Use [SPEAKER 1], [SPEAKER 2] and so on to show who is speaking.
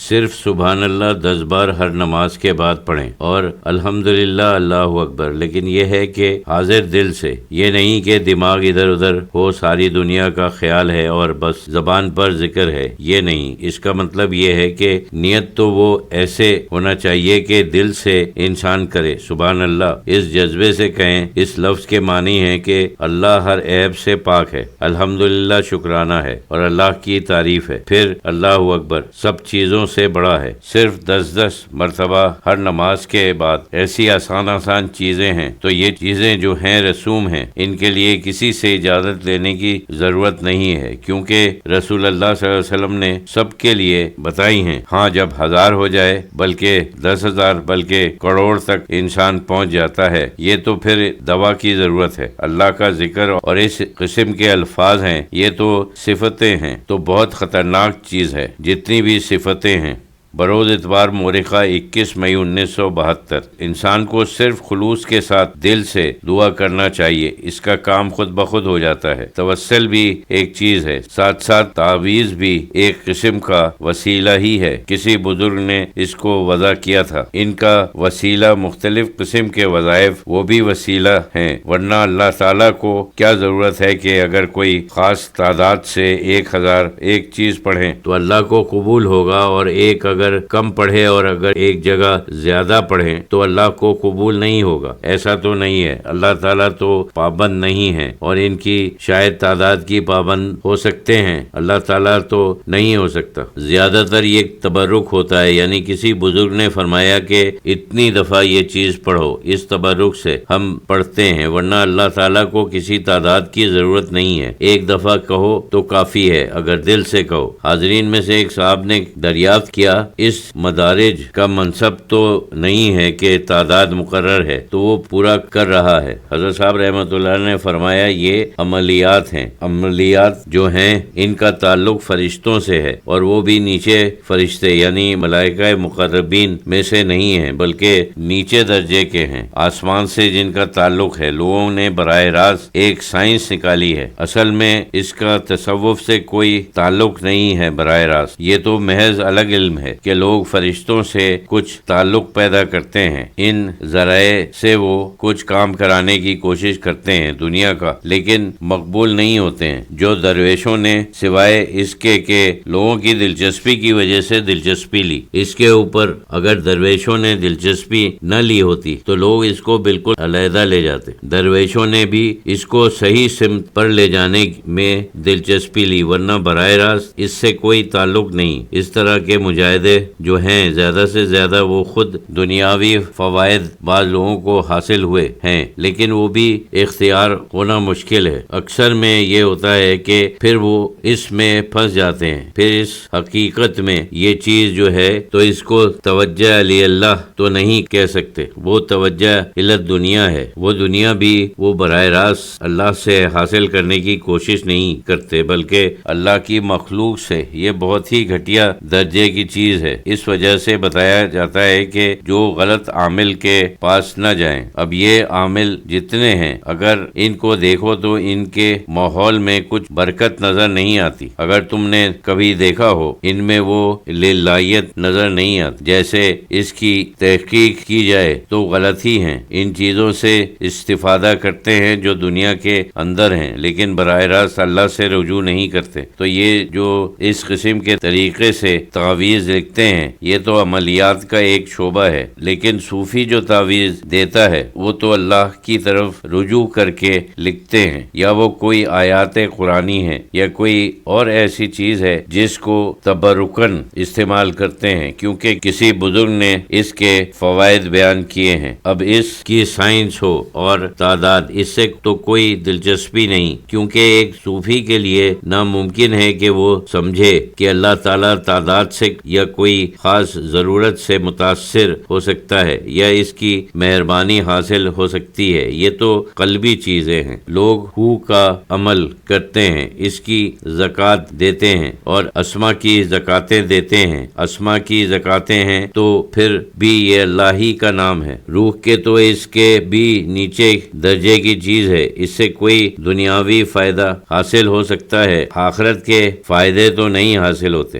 [SPEAKER 1] صرف سبحان اللہ 10 بار ہر نماز کے بعد پڑھیں اور الحمدللہ اللہ اکبر، لیکن یہ ہے کہ حاضر دل سے، یہ نہیں کہ دماغ ادھر ادھر ہو، ساری دنیا کا خیال ہے اور بس زبان پر ذکر ہے، یہ نہیں۔ اس کا مطلب یہ ہے کہ نیت تو وہ ایسے ہونا چاہیے کہ دل سے انسان کرے سبحان اللہ، اس جذبے سے کہیں۔ اس لفظ کے معنی ہے کہ اللہ ہر عیب سے پاک ہے، الحمدللہ شکرانہ ہے اور اللہ کی تعریف ہے، پھر اللہ اکبر سب چیزوں سے بڑا ہے۔ صرف 10 مرتبہ ہر نماز کے بعد ایسی آسان چیزیں ہیں، تو یہ چیزیں جو ہیں رسوم ہیں، ان کے لیے کسی سے اجازت لینے کی ضرورت نہیں ہے، کیونکہ رسول اللہ صلی اللہ علیہ وسلم نے سب کے لیے بتائی ہیں۔ ہاں جب 1000 ہو جائے، بلکہ 10,000 بلکہ کروڑ تک انسان پہنچ جاتا ہے، یہ تو پھر دوا کی ضرورت ہے۔ اللہ کا ذکر اور اس قسم کے الفاظ ہیں، یہ تو صفتیں ہیں، تو بہت خطرناک چیز ہے۔ جتنی بھی صفتیں ہیں، بروز اتوار مورخہ 21 مئی 1972، انسان کو صرف خلوص کے ساتھ دل سے دعا کرنا چاہیے، اس کا کام خود بخود ہو جاتا ہے۔ توسل بھی ایک چیز ہے، ساتھ ساتھ تعویذ بھی ایک قسم کا وسیلہ ہی ہے۔ کسی بزرگ نے اس کو وضع کیا تھا، ان کا وسیلہ مختلف قسم کے وظائف، وہ بھی وسیلہ ہیں، ورنہ اللہ تعالیٰ کو کیا ضرورت ہے کہ اگر کوئی خاص تعداد سے 1000 ایک چیز پڑھیں تو اللہ کو قبول ہوگا، اور ایک اگر کم پڑھے اور اگر ایک جگہ زیادہ پڑھیں تو اللہ کو قبول نہیں ہوگا۔ ایسا تو نہیں ہے، اللہ تعالیٰ تو پابند نہیں ہے، اور ان کی شاید تعداد کی پابند ہو سکتے ہیں، اللہ تعالیٰ تو نہیں ہو سکتا۔ زیادہ تر یہ تبرک ہوتا ہے، یعنی کسی بزرگ نے فرمایا کہ اتنی دفعہ یہ چیز پڑھو، اس تبرک سے ہم پڑھتے ہیں، ورنہ اللہ تعالیٰ کو کسی تعداد کی ضرورت نہیں ہے، ایک دفعہ کہو تو کافی ہے، اگر دل سے کہو۔ حاضرین میں سے ایک صاحب نے دریافت کیا، اس مدارج کا منصب تو نہیں ہے کہ تعداد مقرر ہے تو وہ پورا کر رہا ہے۔ حضرت صاحب رحمۃ اللہ نے فرمایا یہ عملیات ہیں، عملیات جو ہیں ان کا تعلق فرشتوں سے ہے، اور وہ بھی نیچے فرشتے یعنی ملائکہ مقربین میں سے نہیں ہیں، بلکہ نیچے درجے کے ہیں، آسمان سے جن کا تعلق ہے۔ لوگوں نے براہ راست ایک سائنس نکالی ہے، اصل میں اس کا تصوف سے کوئی تعلق نہیں ہے براہ راست، یہ تو محض الگ علم ہے کہ لوگ فرشتوں سے کچھ تعلق پیدا کرتے ہیں، ان ذرائع سے وہ کچھ کام کرانے کی کوشش کرتے ہیں دنیا کا، لیکن مقبول نہیں ہوتے ہیں۔ جو درویشوں نے سوائے اس کے کہ لوگوں کی دلچسپی کی وجہ سے دلچسپی لی، اس کے اوپر اگر درویشوں نے دلچسپی نہ لی ہوتی تو لوگ اس کو بالکل علیحدہ لے جاتے۔ درویشوں نے بھی اس کو صحیح سمت پر لے جانے میں دلچسپی لی، ورنہ براہ راست اس سے کوئی تعلق نہیں۔ اس طرح کے مجاہدے جو ہیں زیادہ سے زیادہ وہ خود دنیاوی فوائد بعض لوگوں کو حاصل ہوئے ہیں، لیکن وہ بھی اختیار ہونا مشکل ہے۔ اکثر میں یہ ہوتا ہے کہ پھر وہ اس میں پھنس جاتے ہیں، پھر اس حقیقت میں یہ چیز جو ہے تو اس کو توجہ علی اللہ تو نہیں کہہ سکتے، وہ توجہ الی دنیا ہے، وہ دنیا بھی وہ براہ راست اللہ سے حاصل کرنے کی کوشش نہیں کرتے، بلکہ اللہ کی مخلوق سے۔ یہ بہت ہی گھٹیا درجے کی چیز ہے، اس وجہ سے بتایا جاتا ہے کہ جو غلط عامل کے پاس نہ جائیں۔ اب یہ عامل جتنے ہیں اگر ان کو دیکھو تو ان کے ماحول میں کچھ برکت نظر نہیں آتی، اگر تم نے کبھی دیکھا ہو ان میں وہ للہیت نظر نہیں آتی، جیسے اس کی تحقیق کی جائے تو غلط ہی ہیں۔ ان چیزوں سے استفادہ کرتے ہیں جو دنیا کے اندر ہیں، لیکن براہ راست اللہ سے رجوع نہیں کرتے۔ تو یہ جو اس قسم کے طریقے سے تعویذ لکھتے ہیں یہ تو عملیات کا ایک شعبہ ہے، لیکن صوفی جو تعویذ دیتا ہے وہ تو اللہ کی طرف رجوع کر کے لکھتے ہیں، یا وہ کوئی آیات قرآنی ہے یا کوئی اور ایسی چیز ہے جس کو تبرکن استعمال کرتے ہیں، کیونکہ کسی بزرگ نے اس کے فوائد بیان کیے ہیں۔ اب اس کی سائنس ہو اور تعداد، اس سے تو کوئی دلچسپی نہیں، کیونکہ ایک صوفی کے لیے ناممکن ہے کہ وہ سمجھے کہ اللہ تعالیٰ تعداد سے یا کوئی خاص ضرورت سے متاثر ہو سکتا ہے یا اس کی مہربانی حاصل ہو سکتی ہے، یہ تو قلبی چیزیں ہیں۔ لوگ ہو کا عمل کرتے ہیں، اس کی زکوٰۃ دیتے ہیں اور اسما کی زکاتیں دیتے ہیں، اسما کی زکاتیں ہیں تو پھر بھی یہ اللہ ہی کا نام ہے۔ روح کے تو اس کے بھی نیچے درجے کی چیز ہے، اس سے کوئی دنیاوی فائدہ حاصل ہو سکتا ہے، آخرت کے فائدے تو نہیں حاصل ہوتے۔